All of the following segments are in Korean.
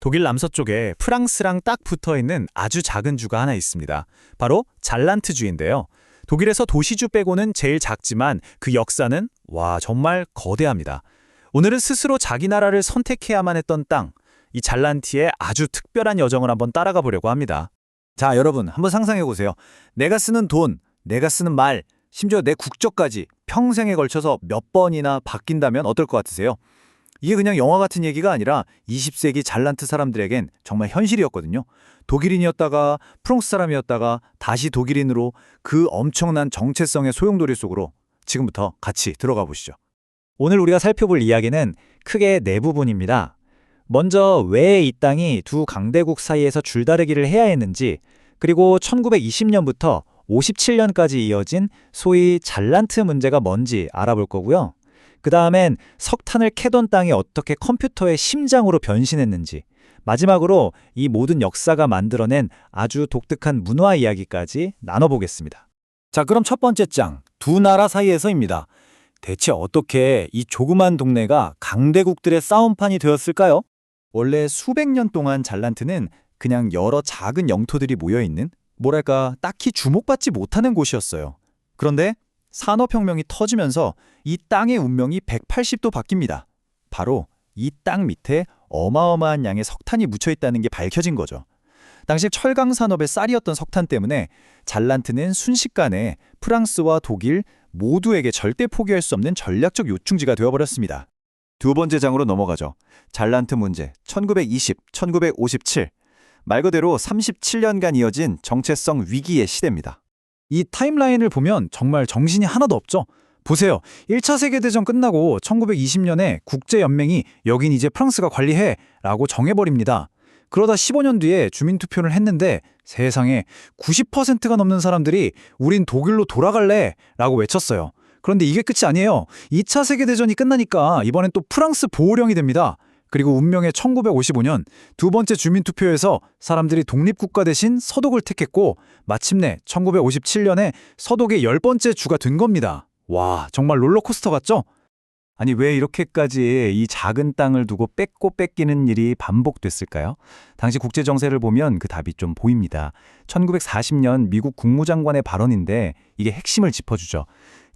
독일 남서쪽에 프랑스랑 딱 붙어있는 아주 작은 주가 하나 있습니다. 바로 잘란트 주인데요. 독일에서 도시주 빼고는 제일 작지만 그 역사는 정말 거대합니다. 오늘은 스스로 자기 나라를 선택해야만 했던 땅, 이 잘란티의 아주 특별한 여정을 한번 따라가 보려고 합니다. 자, 여러분 한번 상상해 보세요. 내가 쓰는 돈, 내가 쓰는 말, 심지어 내 국적까지 평생에 걸쳐서 몇 번이나 바뀐다면 어떨 것 같으세요? 이게 그냥 영화 같은 얘기가 아니라 20세기 잘란트 사람들에겐 정말 현실이었거든요. 독일인이었다가 프랑스 사람이었다가 다시 독일인으로 그 엄청난 정체성의 소용돌이 속으로 지금부터 같이 들어가 보시죠. 오늘 우리가 살펴볼 이야기는 크게 네 부분입니다. 먼저 왜 이 땅이 두 강대국 사이에서 줄다리기를 해야 했는지, 그리고 1920년부터 57년까지 이어진 소위 잘란트 문제가 뭔지 알아볼 거고요. 그 다음엔 석탄을 캐던 땅이 어떻게 컴퓨터의 심장으로 변신했는지, 마지막으로 이 모든 역사가 만들어낸 아주 독특한 문화 이야기까지 나눠보겠습니다. 자, 그럼 첫 번째 장, 두 나라 사이에서입니다. 대체 어떻게 이 조그만 동네가 강대국들의 싸움판이 되었을까요? 원래 수백 년 동안 잘란트는 그냥 여러 작은 영토들이 모여있는, 딱히 주목받지 못하는 곳이었어요. 그런데 산업혁명이 터지면서 이 땅의 운명이 180도 바뀝니다. 바로 이 땅 밑에 어마어마한 양의 석탄이 묻혀있다는 게 밝혀진 거죠. 당시 철강 산업의 쌀이었던 석탄 때문에 잘란트는 순식간에 프랑스와 독일 모두에게 절대 포기할 수 없는 전략적 요충지가 되어버렸습니다. 두 번째 장으로 넘어가죠. 잘란트 문제 1920-1957. 말 그대로 37년간 이어진 정체성 위기의 시대입니다. 이 타임라인을 보면 정말 정신이 하나도 없죠. 보세요. 1차 세계대전 끝나고 1920년에 국제연맹이 여긴 이제 프랑스가 관리해 라고 정해버립니다. 그러다 15년 뒤에 주민투표를 했는데 세상에 90%가 넘는 사람들이 우린 독일로 돌아갈래 라고 외쳤어요. 그런데 이게 끝이 아니에요. 2차 세계대전이 끝나니까 이번엔 또 프랑스 보호령이 됩니다. 그리고 운명의 1955년 두 번째 주민투표에서 사람들이 독립국가 대신 서독을 택했고 마침내 1957년에 서독의 10번째 주가 된 겁니다. 와, 정말 롤러코스터 같죠? 아니, 왜 이렇게까지 이 작은 땅을 두고 뺏고 뺏기는 일이 반복됐을까요? 당시 국제정세를 보면 그 답이 좀 보입니다. 1940년 미국 국무장관의 발언인데 이게 핵심을 짚어주죠.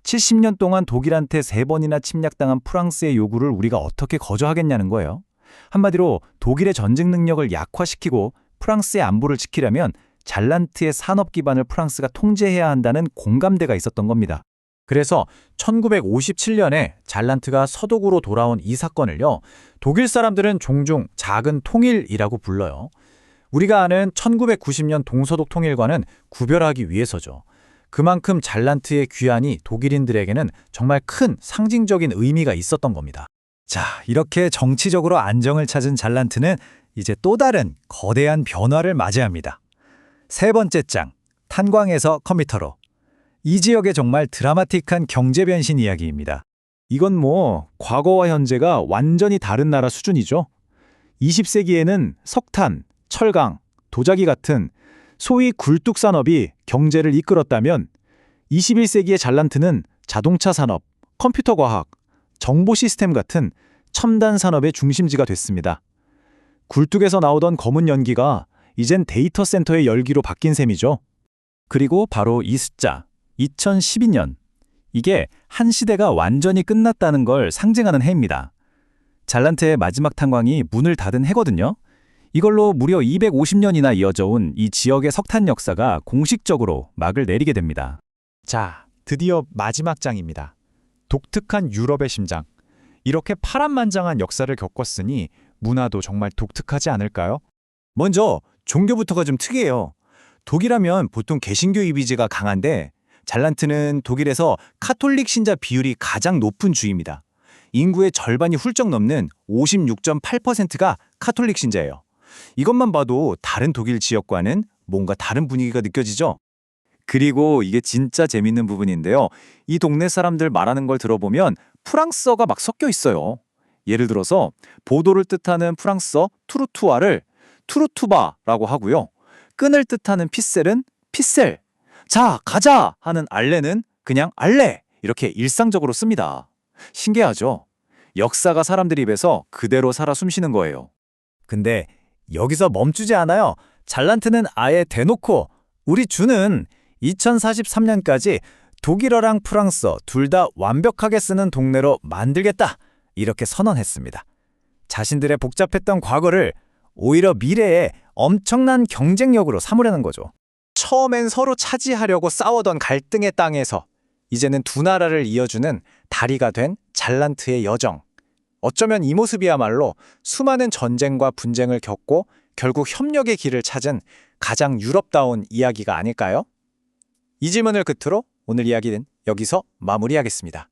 70년 동안 독일한테 3번이나 침략당한 프랑스의 요구를 우리가 어떻게 거절하겠냐는 거예요. 한마디로 독일의 전쟁 능력을 약화시키고 프랑스의 안보를 지키려면 잘란트의 산업 기반을 프랑스가 통제해야 한다는 공감대가 있었던 겁니다. 그래서 1957년에 잘란트가 서독으로 돌아온 이 사건을요, 독일 사람들은 종종 작은 통일이라고 불러요. 우리가 아는 1990년 동서독 통일과는 구별하기 위해서죠. 그만큼 잘란트의 귀환이 독일인들에게는 정말 큰 상징적인 의미가 있었던 겁니다. 자, 이렇게 정치적으로 안정을 찾은 잘란트는 이제 또 다른 거대한 변화를 맞이합니다. 세 번째 장, 탄광에서 컴퓨터로. 이 지역의 정말 드라마틱한 경제 변신 이야기입니다. 이건 과거와 현재가 완전히 다른 나라 수준이죠. 20세기에는 석탄, 철강, 도자기 같은 소위 굴뚝 산업이 경제를 이끌었다면 21세기의 잘란트는 자동차 산업, 컴퓨터 과학, 정보 시스템 같은 첨단 산업의 중심지가 됐습니다. 굴뚝에서 나오던 검은 연기가 이젠 데이터 센터의 열기로 바뀐 셈이죠. 그리고 바로 이 숫자, 2012년. 이게 한 시대가 완전히 끝났다는 걸 상징하는 해입니다. 잘란트의 마지막 탄광이 문을 닫은 해거든요. 이걸로 무려 250년이나 이어져 온 이 지역의 석탄 역사가 공식적으로 막을 내리게 됩니다. 자, 드디어 마지막 장입니다. 독특한 유럽의 심장. 이렇게 파란만장한 역사를 겪었으니 문화도 정말 독특하지 않을까요? 먼저 종교부터가 좀 특이해요. 독일하면 보통 개신교 이미지가 강한데 잘란트는 독일에서 카톨릭 신자 비율이 가장 높은 주입니다. 인구의 절반이 훌쩍 넘는 56.8%가 카톨릭 신자예요. 이것만 봐도 다른 독일 지역과는 뭔가 다른 분위기가 느껴지죠? 그리고 이게 진짜 재밌는 부분인데요. 이 동네 사람들 말하는 걸 들어보면 프랑스어가 막 섞여 있어요. 예를 들어서 보도를 뜻하는 프랑스어 투르투아를 투르투바라고 하고요. 끈을 뜻하는 피셀은 피셀, 자, 가자 하는 알레는 그냥 알레 이렇게 일상적으로 씁니다. 신기하죠? 역사가 사람들 입에서 그대로 살아 숨쉬는 거예요. 근데 여기서 멈추지 않아요. 잘란트는 아예 대놓고 우리 주는 2043년까지 독일어랑 프랑스어 둘 다 완벽하게 쓰는 동네로 만들겠다. 이렇게 선언했습니다. 자신들의 복잡했던 과거를 오히려 미래에 엄청난 경쟁력으로 삼으려는 거죠. 처음엔 서로 차지하려고 싸우던 갈등의 땅에서 이제는 두 나라를 이어주는 다리가 된 잘란트의 여정. 어쩌면 이 모습이야말로 수많은 전쟁과 분쟁을 겪고 결국 협력의 길을 찾은 가장 유럽다운 이야기가 아닐까요? 이 질문을 끝으로 오늘 이야기는 여기서 마무리하겠습니다.